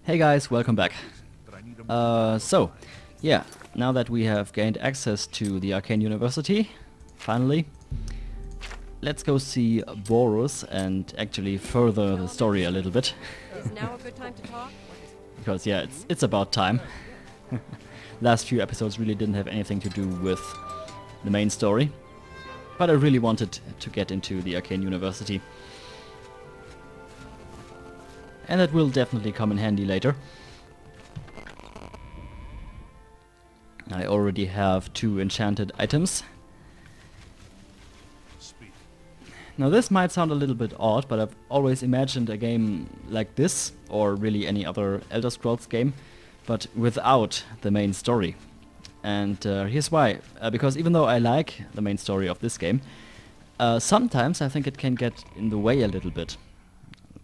Hey guys, welcome back. Yeah, now that we have gained access to the Arcane University, finally, let's go see Baurus and actually further the story a little bit. Is now a good time to talk? Because yeah, it's about time. Last few episodes really didn't have anything to do with the main story, but I really wanted to get into the Arcane University. And that will definitely come in handy later. I already have 2 enchanted items. Now this might sound a little bit odd, but I've always imagined a game like this, or really any other Elder Scrolls game, but without the main story. And here's why. Because even though I like the main story of this game, sometimes I think it can get in the way a little bit.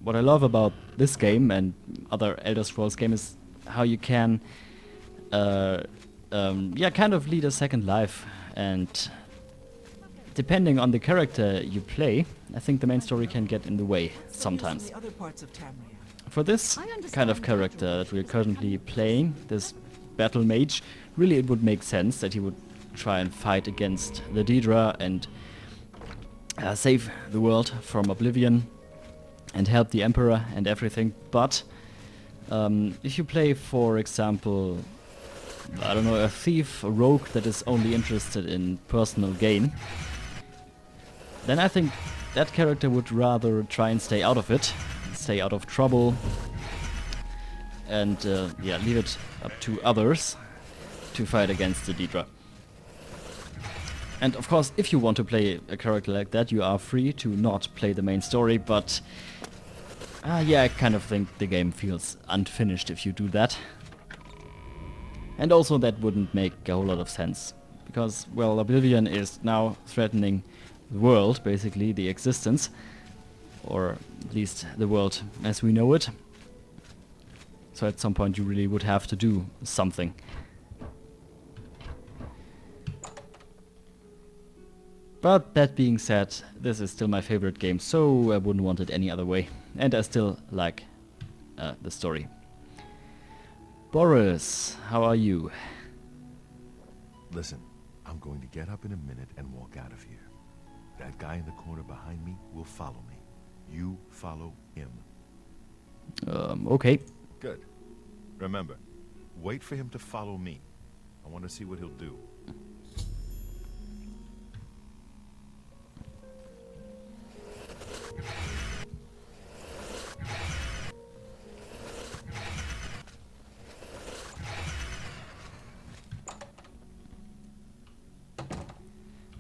What I love about this game and other Elder Scrolls games is how you can kind of lead a second life, and depending on the character you play, I think the main story can get in the way sometimes. For this kind of character that we're currently playing, this battle mage, really it would make sense that he would try and fight against the Daedra and save the world from Oblivion and help the Emperor and everything. But if you play, for example, I don't know, a thief, a rogue that is only interested in personal gain, then I think that character would rather try and stay out of it, stay out of trouble, and leave it up to others to fight against the Daedra. And of course, if you want to play a character like that, you are free to not play the main story, but I kind of think the game feels unfinished if you do that. And also that wouldn't make a whole lot of sense, because, well, Oblivion is now threatening the world, basically, the existence, or at least the world as we know it. So at some point you really would have to do something. But that being said, this is still my favorite game, so I wouldn't want it any other way. And I still like the story. Baurus, how are you? Listen, I'm going to get up in a minute and walk out of here. That guy in the corner behind me will follow me. You follow him. Okay. Good. Remember, wait for him to follow me. I want to see what he'll do.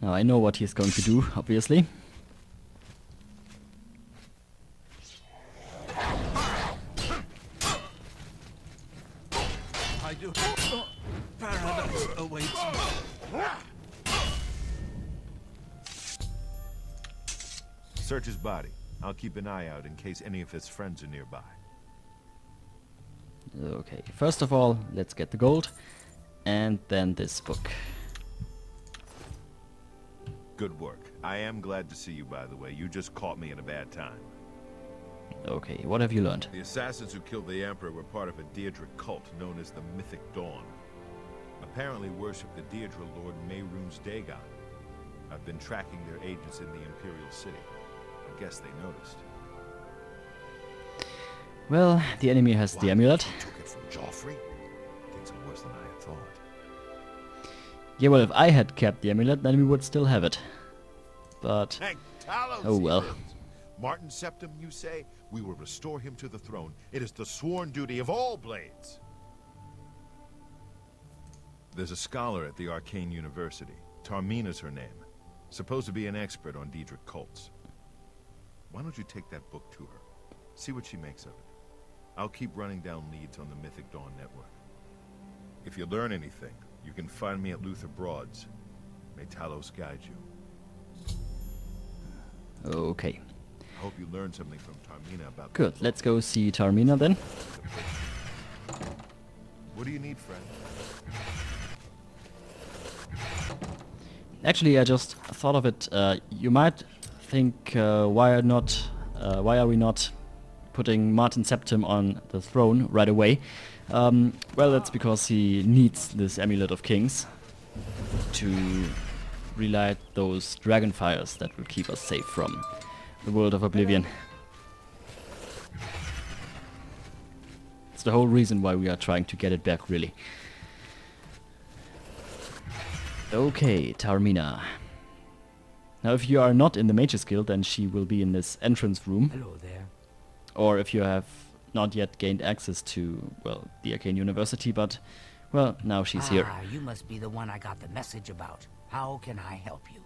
Now I know what he's going to do, obviously. I do. Paradise awaits me. Search his body. I'll keep an eye out in case any of his friends are nearby. Okay, first of all, let's get the gold, and then this book. Good work. I am glad to see you, by the way. You just caught me at a bad time. Okay, what have you learned? The assassins who killed the Emperor were part of a Deirdre cult known as the Mythic Dawn. Apparently worshipped the Deirdre Lord Mehrunes Dagon. I've been tracking their agents in the Imperial City. I guess they noticed. Well, the enemy has the amulet. You took it from Joffrey? Things are worse than I had thought. Yeah, well, if I had kept the amulet, then we would still have it. But, oh well. Martin Septim, you say? We will restore him to the throne. It is the sworn duty of all Blades. There's a scholar at the Arcane University. Tarmina's her name. Supposed to be an expert on Daedric cults. Why don't you take that book to her? See what she makes of it. I'll keep running down leads on the Mythic Dawn network. If you learn anything, you can find me at Luther Broad's. May Talos guide you. Okay. I hope you learned something from Tarmina about... Good, let's go see Tarmina then. What do you need, friend? Actually, I just thought of it. You might think, why are we not putting Martin Septim on the throne right away. Well, that's because he needs this Amulet of Kings to relight those dragon fires that will keep us safe from the world of Oblivion. It's the whole reason why we are trying to get it back, really. Okay, Taormina. Now, if you are not in the Mages Guild, then she will be in this entrance room. Hello there. Or if you have not yet gained access to, well, the Arcane University, but, well, now she's here. Ah, you must be the one I got the message about. How can I help you?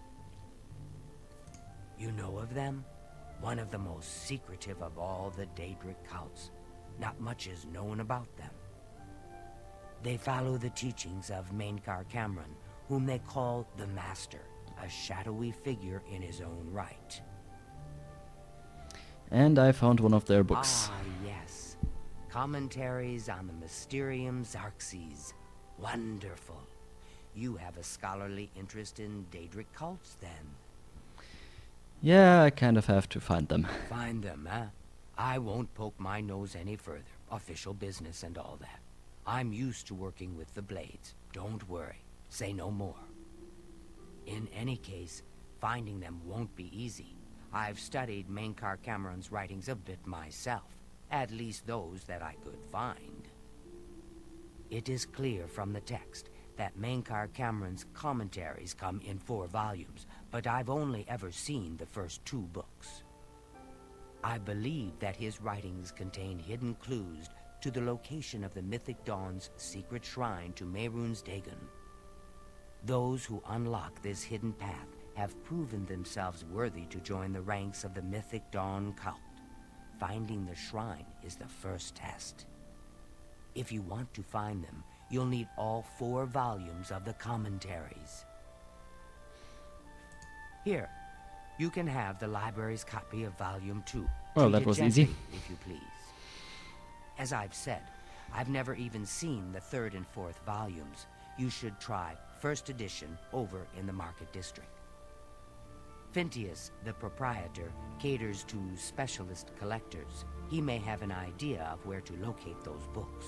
You know of them? One of the most secretive of all the Daedric cults. Not much is known about them. They follow the teachings of Mainkar Cameron, whom they call the Master, a shadowy figure in his own right. And I found one of their books. Ah, yes. Commentaries on the Mysterium Xarxes. Wonderful. You have a scholarly interest in Daedric cults, then? Yeah, I kind of have to find them. Find them, huh? I won't poke my nose any further. Official business and all that. I'm used to working with the Blades. Don't worry. Say no more. In any case, finding them won't be easy. I've studied Mainkar Cameron's writings a bit myself. At least those that I could find. It is clear from the text that Mainkar Cameron's commentaries come in 4 volumes, but I've only ever seen the first 2 books. I believe that his writings contain hidden clues to the location of the Mythic Dawn's secret shrine to Mehrunes Dagon. Those who unlock this hidden path have proven themselves worthy to join the ranks of the Mythic Dawn cult. Finding the shrine is the first test. If you want to find them, you'll need all 4 volumes of the commentaries. Here, you can have the library's copy of Volume 2. Well, Treat that it was gently, easy. if you please. As I've said, I've never even seen the 3rd and 4th volumes. You should try first edition over in the Market District. Phintius, the proprietor, caters to specialist collectors. He may have an idea of where to locate those books.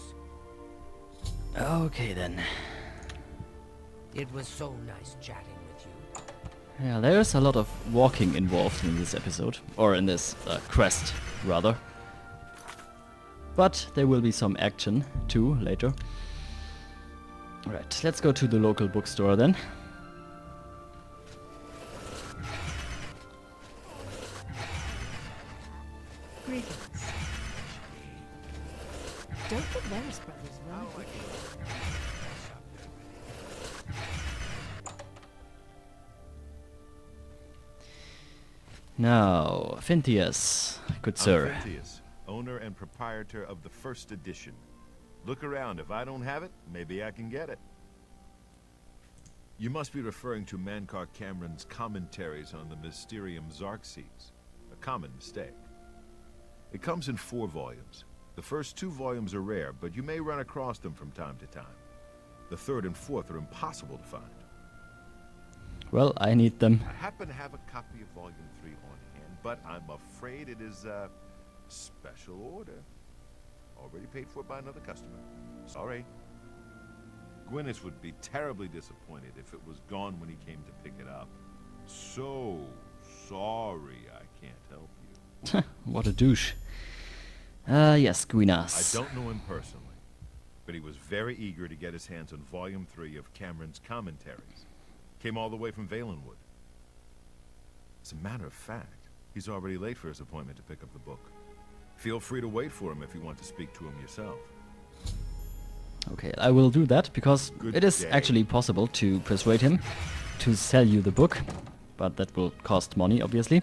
Okay, then. It was so nice chatting with you. Yeah, there's a lot of walking involved in this episode. Or in this quest, rather. But there will be some action, too, later. Alright, let's go to the local bookstore then. Greetings. Don't the Baurus brothers run? Now, Phintius, good sir. I'm Phintius, owner and proprietor of the first edition. Look around. If I don't have it, maybe I can get it. You must be referring to Mainkar Cameron's commentaries on the Mysterium Xarxes. A common mistake. It comes in 4 volumes. The first 2 volumes are rare, but you may run across them from time to time. The 3rd and 4th are impossible to find. Well, I need them. I happen to have a copy of Volume 3 on hand, but I'm afraid it is a special order. Already paid for by another customer. Sorry. Gwyneth would be terribly disappointed if it was gone when he came to pick it up. So sorry I can't help you. What a douche. Yes, Gwynas. I don't know him personally, but he was very eager to get his hands on Volume 3 of Cameron's commentaries. Came all the way from Valenwood. As a matter of fact, he's already late for his appointment to pick up the book. Feel free to wait for him if you want to speak to him yourself. Okay, I will do that, because Good it is day. actually possible to persuade him to sell you the book, but that will cost money, obviously.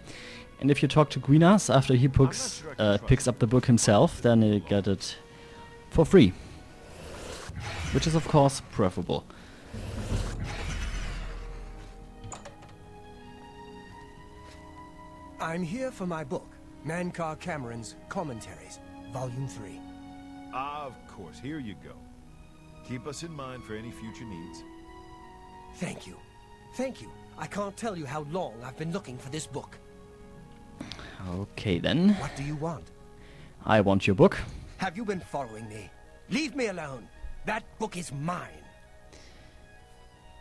And if you talk to Gwynas after he picks up the book himself, then you get it for free. Which is, of course, preferable. I'm here for my book, Mainkar Cameron's Commentaries, Volume 3. Of course, here you go. Keep us in mind for any future needs. Thank you. Thank you. I can't tell you how long I've been looking for this book. Okay, then. What do you want? I want your book. Have you been following me? Leave me alone. That book is mine.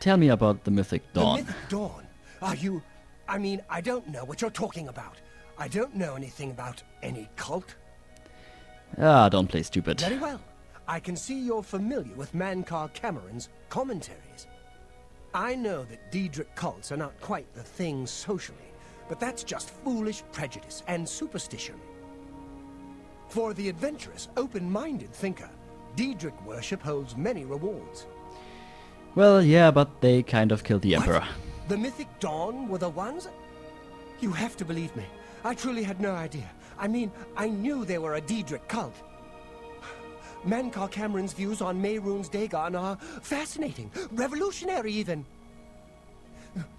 Tell me about the Mythic Dawn. The Mythic Dawn? Are you... I mean, I don't know what you're talking about. I don't know anything about any cult. Ah, don't play stupid. Very well. I can see you're familiar with Mankar Cameron's commentaries. I know that Daedric cults are not quite the thing socially, but that's just foolish prejudice and superstition. For the adventurous, open-minded thinker, Daedric worship holds many rewards. Well, yeah, but they kind of killed the Emperor. What? The Mythic Dawn were the ones? You have to believe me. I truly had no idea. I mean, I knew they were a Daedric cult. Mankar Cameron's views on Mehrunes Dagon are fascinating, revolutionary even.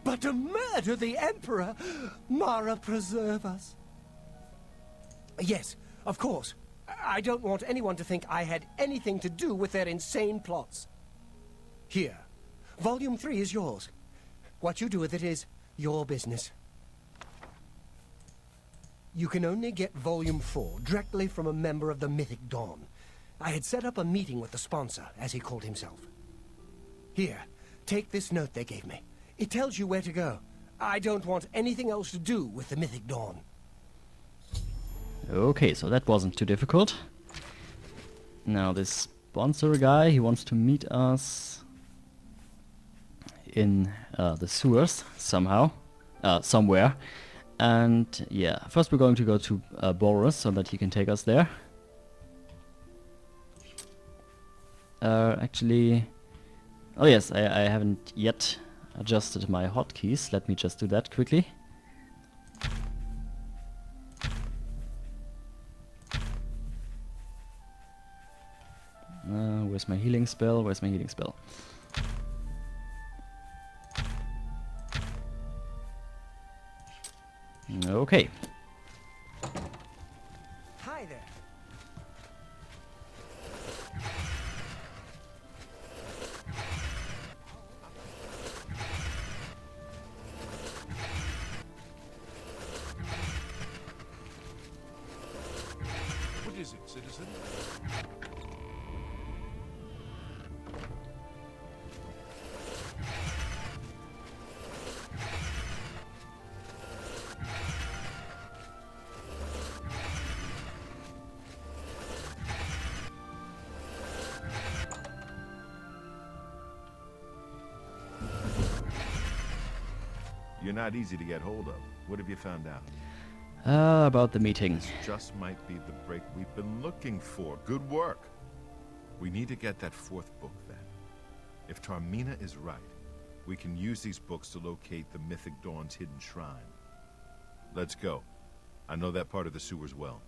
But to murder the Emperor, Mara preserve us. Yes, of course. I don't want anyone to think I had anything to do with their insane plots. Here, Volume 3 is yours. What you do with it is your business. You can only get Volume 4 directly from a member of the Mythic Dawn. I had set up a meeting with the sponsor, as he called himself. Here, take this note they gave me. It tells you where to go. I don't want anything else to do with the Mythic Dawn. Okay, so that wasn't too difficult. Now this sponsor guy, he wants to meet us in the sewers somehow, somewhere. And yeah, first we're going to go to Baurus so that he can take us there. Actually, oh yes, I haven't yet adjusted my hotkeys. Let me just do that quickly. Where's my healing spell? Where's my healing spell? Okay. Hi there. What is it, citizen? You're not easy to get hold of. What have you found out? About the meeting. This just might be the break we've been looking for. Good work. We need to get that fourth book then. If Tarmina is right, we can use these books to locate the Mythic Dawn's hidden shrine. Let's go. I know that part of the sewers well.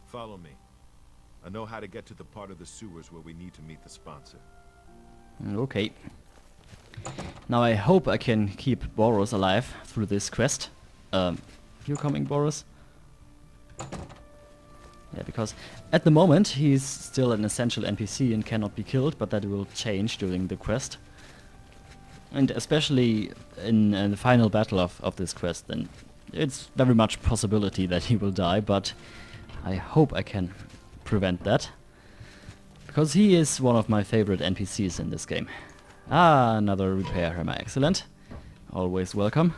Follow me. I know how to get to the part of the sewers where we need to meet the sponsor. Okay. Now I hope I can keep Baurus alive through this quest. You coming, Baurus? Yeah, because at the moment he's still an essential NPC and cannot be killed, but that will change during the quest. And especially in the final battle of this quest, then it's very much possibility that he will die, but I hope I can prevent that. Because he is one of my favorite NPCs in this game. Ah, another repair hammer, excellent. Always welcome.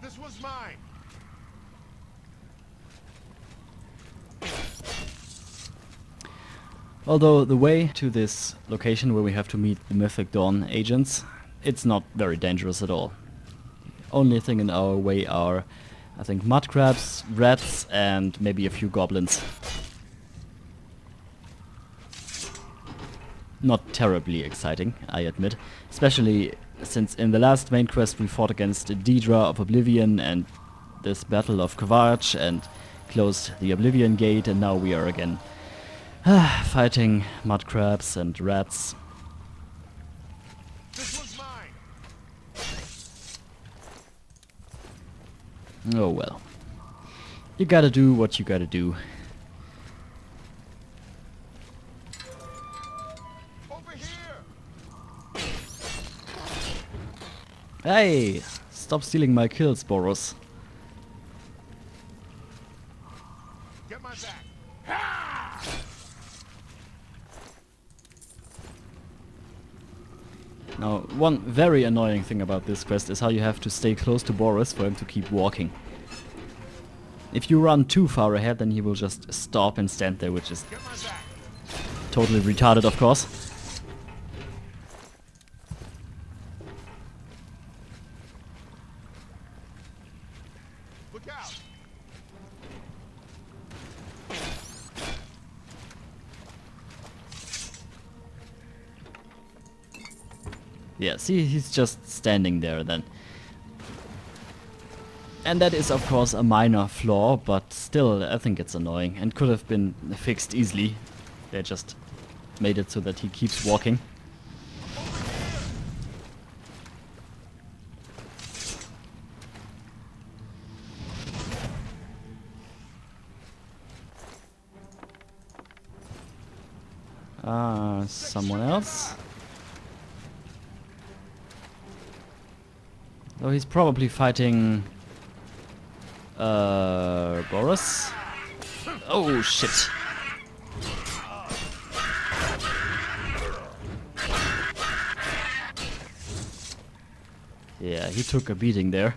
This was mine! Although the way to this location where we have to meet the Mythic Dawn agents, it's not very dangerous at all. Only thing in our way are, I think, mud crabs, rats, and maybe a few goblins. Not terribly exciting, I admit. Especially since in the last main quest we fought against Daedra of Oblivion and this Battle of Kvarch and closed the Oblivion Gate, and now we are again fighting mud crabs and rats. This was mine! Oh well. You gotta do what you gotta do. Over here! Hey! Stop stealing my kills, Baurus. Get my back. Now, one very annoying thing about this quest is how you have to stay close to Baurus for him to keep walking. If you run too far ahead, then he will just stop and stand there, which is Get my back. totally retarded, of course. Look out. Yeah, see, he's just standing there then. And that is, of course, a minor flaw, but still, I think it's annoying and could have been fixed easily. They just made it so that he keeps walking. Someone else? Oh, he's probably fighting Baurus. Oh shit. Yeah, he took a beating there.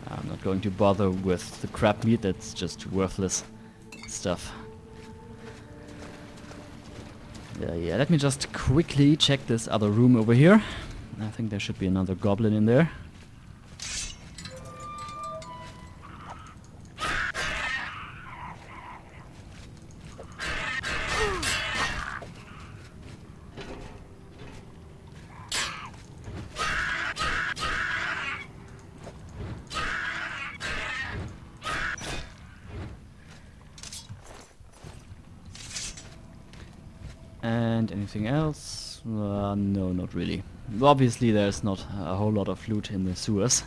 I'm not going to bother with the crab meat, that's just worthless stuff. Yeah, let me just quickly check this other room over here. I think there should be another goblin in there. And anything else? No, not really. Obviously there's not a whole lot of loot in the sewers.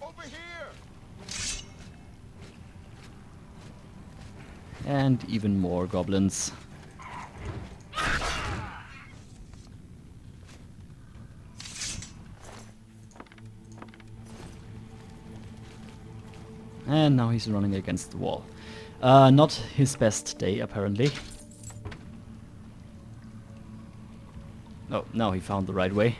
Over here. And even more goblins. And now he's running against the wall. Not his best day, apparently. Oh, now he found the right way.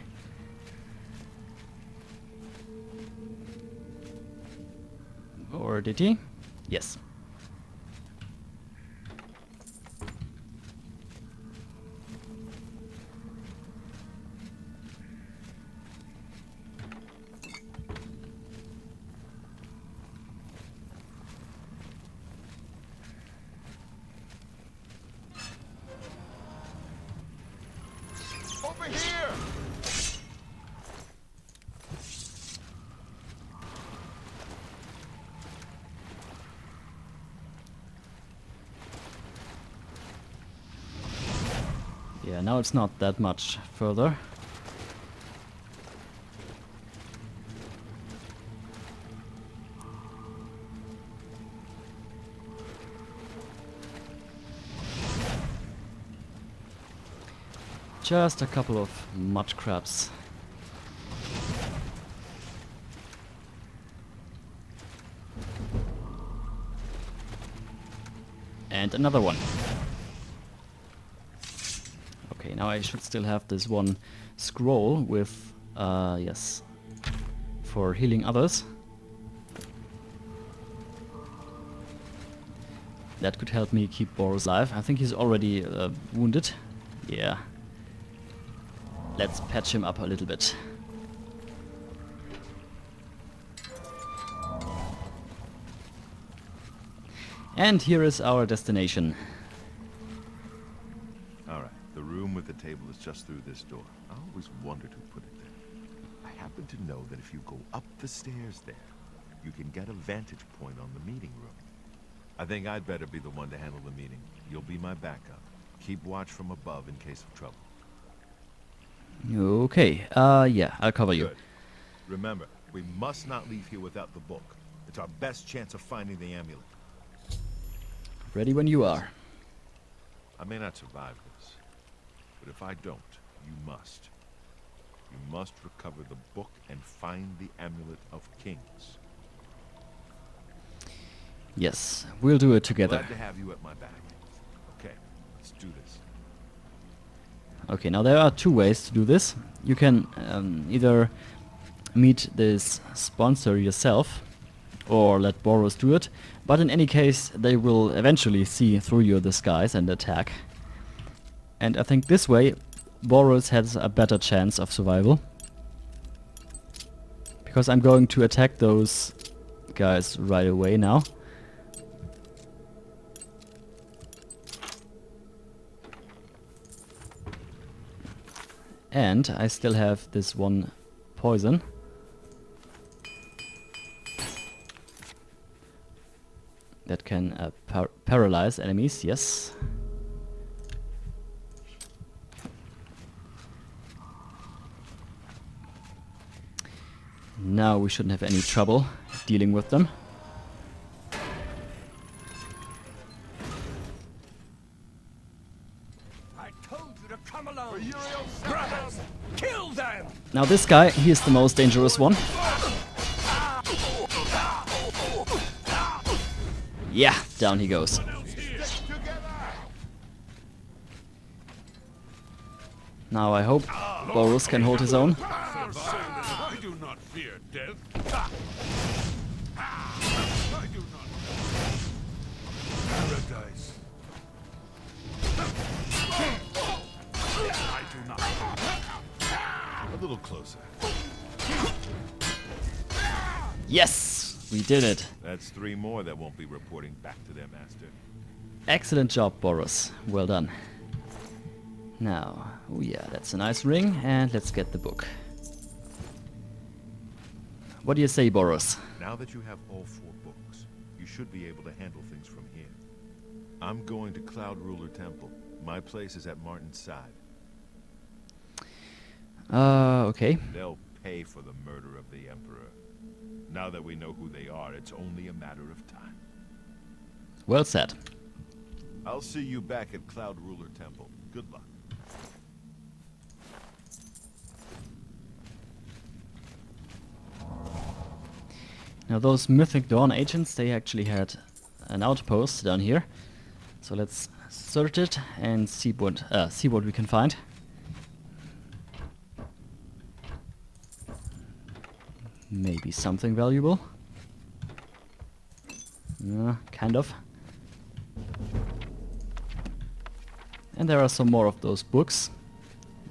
Or did he? Yes. Over here. Yeah, now it's not that much further. Just a couple of mud crabs. And another one. Okay, now I should still have this one scroll with, yes, for healing others. That could help me keep Baurus alive. I think he's already wounded. Yeah. Let's patch him up a little bit. And here is our destination. All right. The room with the table is just through this door. I always wondered who put it there. I happen to know that if you go up the stairs there, you can get a vantage point on the meeting room. I think I'd better be the one to handle the meeting. You'll be my backup. Keep watch from above in case of trouble. Okay, yeah, I'll cover you. Good. Remember, we must not leave here without the book. It's our best chance of finding the amulet. Ready when you are. I may not survive this, but if I don't, you must. You must recover the book and find the amulet of kings. Yes, we'll do it together. Glad to have you at my back. Okay, let's do this. Okay, now there are two ways to do this. You can either meet this sponsor yourself, or let Baurus do it, but in any case they will eventually see through your disguise and attack. And I think this way Baurus has a better chance of survival, because I'm going to attack those guys right away now. And I still have this one poison. That can paralyze enemies, yes. Now we shouldn't have any trouble dealing with them. I told you to come along. Brothers, kill them! Now this guy, he is the most dangerous one. Yeah, down he goes. Now I hope Baurus can hold his own. I do not fear death. I do not. Paradise. I do not. A little closer. Yes, we did it. That's 3 more that won't be reporting back to their master. Excellent job, Baurus. Well done. Now, oh yeah, that's a nice ring, and let's get the book. What do you say, Baurus? Now that you have all 4 books, you should be able to handle things from here. I'm going to Cloud Ruler Temple. My place is at Martin's side. Okay. They'll pay for the murder of the Emperor. Now that we know who they are, it's only a matter of time. Well said. I'll see you back at Cloud Ruler Temple. Good luck. Now those Mythic Dawn agents, they actually had an outpost down here. So let's search it and see what we can find. Maybe something valuable. Kind of. And there are some more of those books.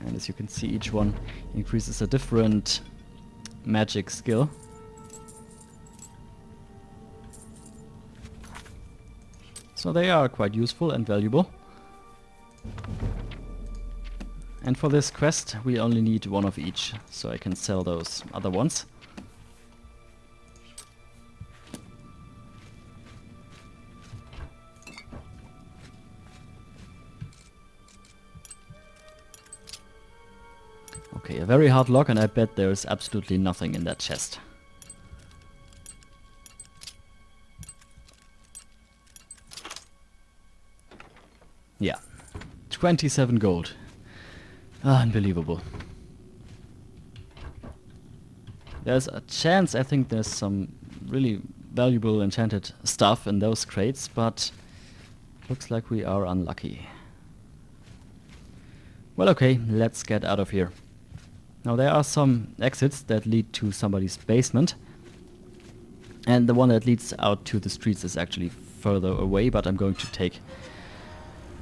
And as you can see, each one increases a different magic skill. So they are quite useful and valuable. And for this quest we only need 1 of each, so I can sell those other ones. Okay, a very hard lock, and I bet there is absolutely nothing in that chest. Yeah, 27 gold. Unbelievable. There's a chance, I think there's some really valuable enchanted stuff in those crates, but looks like we are unlucky. Well, okay, let's get out of here. Now there are some exits that lead to somebody's basement, and the one that leads out to the streets is actually further away, but I'm going to take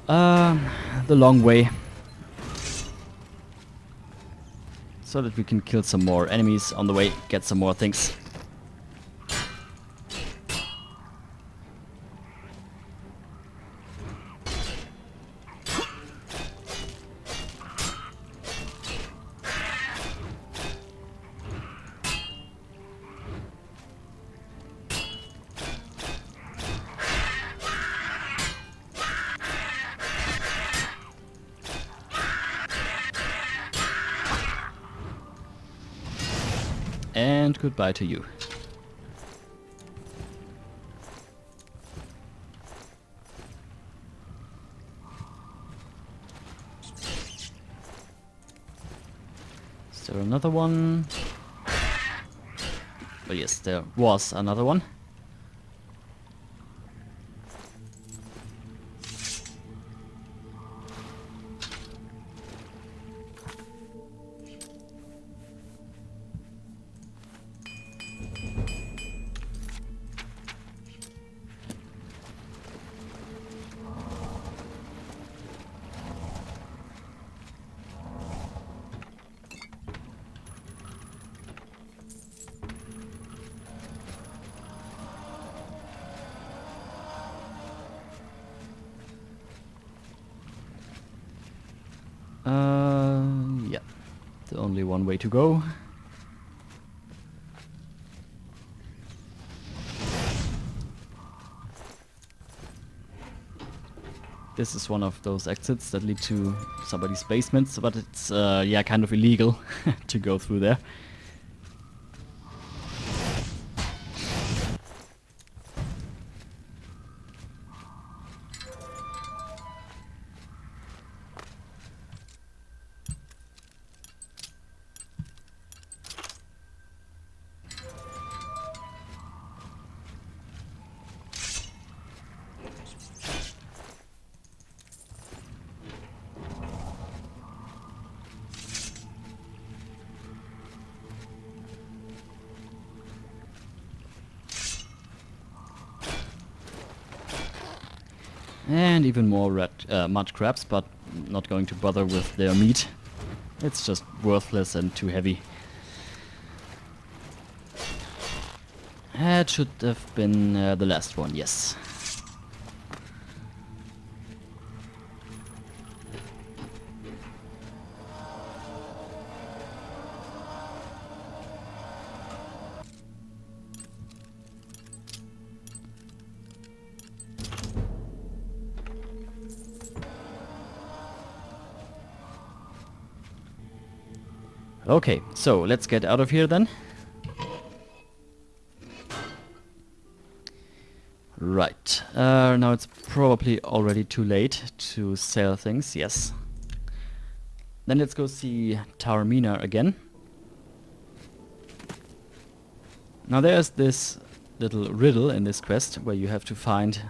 the long way, so that we can kill some more enemies on the way, get some more things. And goodbye to you. Is there another one? Oh yes, there was another one. Yeah, the only one way to go. This is one of those exits that lead to somebody's basements, but it's yeah, kind of illegal to go through there. And even more mud crabs, but not going to bother with their meat. It's just worthless and too heavy. It should have been the last one, yes. Okay, so let's get out of here then. Right, now it's probably already too late to sell things, yes. Then let's go see Taormina again. Now there's this little riddle in this quest where you have to find,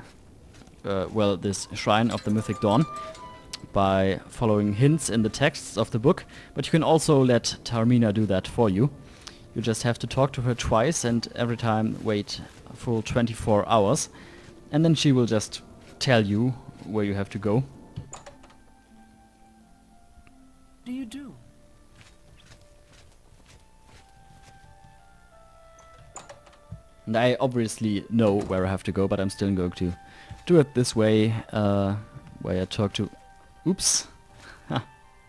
well, this Shrine of the Mythic Dawn by following hints in the texts of the book, but you can also let Taormina do that for you. You just have to talk to her twice and every time wait a full 24 hours, and then she will just tell you where you have to go. Do you do? And I obviously know where I have to go, but I'm still going to do it this way, where I talk to... Oops.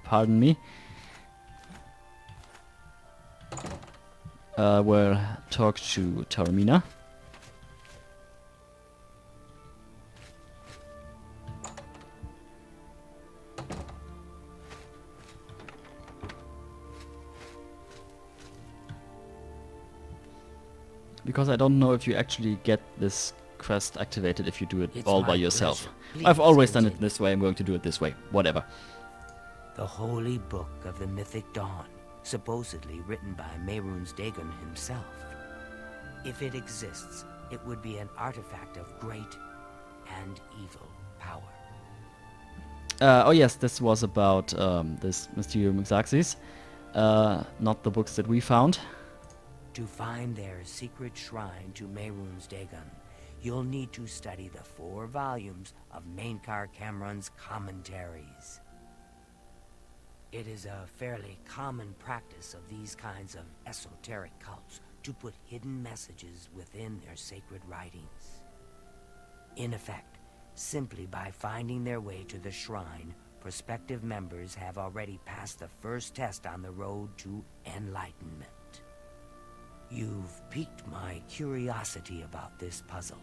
Pardon me. Where I talk to Taormina. Because I don't know if you actually get this quest activated if you do it all by yourself. I've always done it this way, I'm going to do it this way. Whatever. The Holy Book of the Mythic Dawn, supposedly written by Mehrunes Dagon himself. If it exists, it would be an artifact of great and evil power. Oh yes, this was about this Mysterium Xaxis. Not the books that we found. To find their secret shrine to Mehrunes Dagon, you'll need to study the 4 volumes of Mainkar Cameron's commentaries. It is a fairly common practice of these kinds of esoteric cults to put hidden messages within their sacred writings. In effect, simply by finding their way to the shrine, prospective members have already passed the first test on the road to enlightenment. You've piqued my curiosity about this puzzle.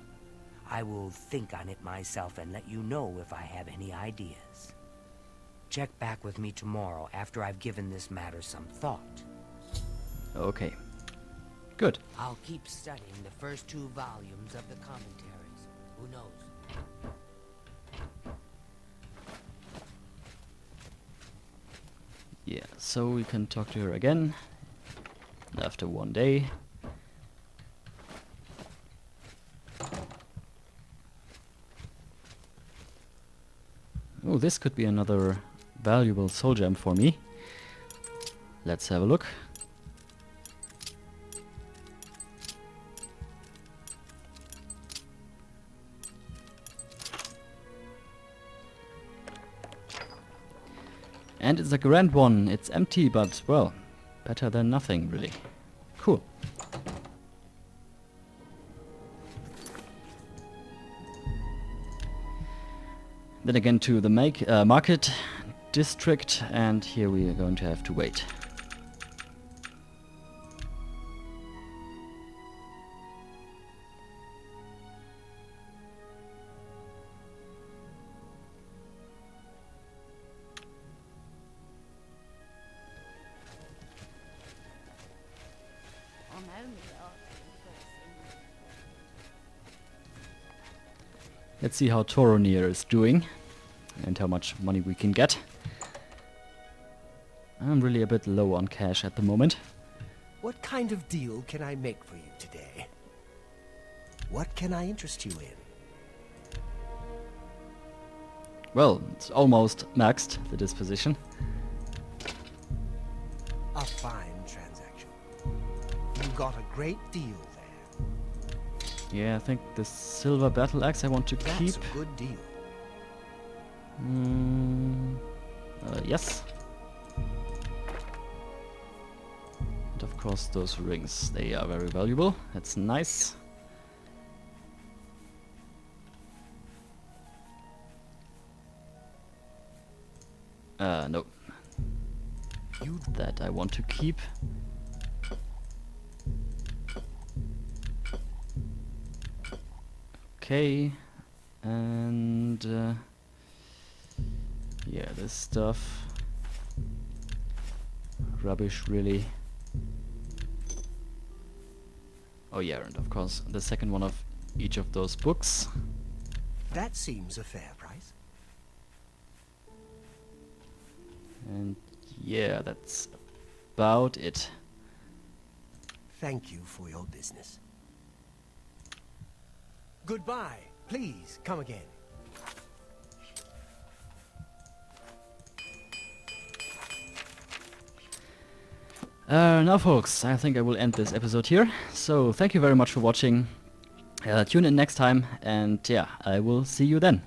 I will think on it myself and let you know if I have any ideas. Check back with me tomorrow after I've given this matter some thought. Okay. Good. I'll keep studying the first 2 volumes of the commentaries. Who knows? Yeah, so we can talk to her again after 1 day. Oh, this could be another valuable soul gem for me. Let's have a look. And it's a grand one. It's empty, but, well, better than nothing, really. Cool. Then again to the market district, and here we are going to have to wait. Let's see how Toronir is doing and how much money we can get. I'm really a bit low on cash at the moment. What kind of deal can I make for you today? What can I interest you in? Well, it's almost maxed, the disposition. A fine transaction. You got a great deal there. Yeah, I think the silver battle axe I want to keep. That's a good deal. Yes. And of course those rings, they are very valuable. That's nice. No. That I want to keep. Okay, and yeah, this stuff, rubbish really. Oh yeah, and of course the second one of each of those books. That seems a fair price. And yeah, that's about it. Thank you for your business. Goodbye. Please, come again. Now folks, I think I will end this episode here. So thank you very much for watching. Tune in next time, and yeah, I will see you then.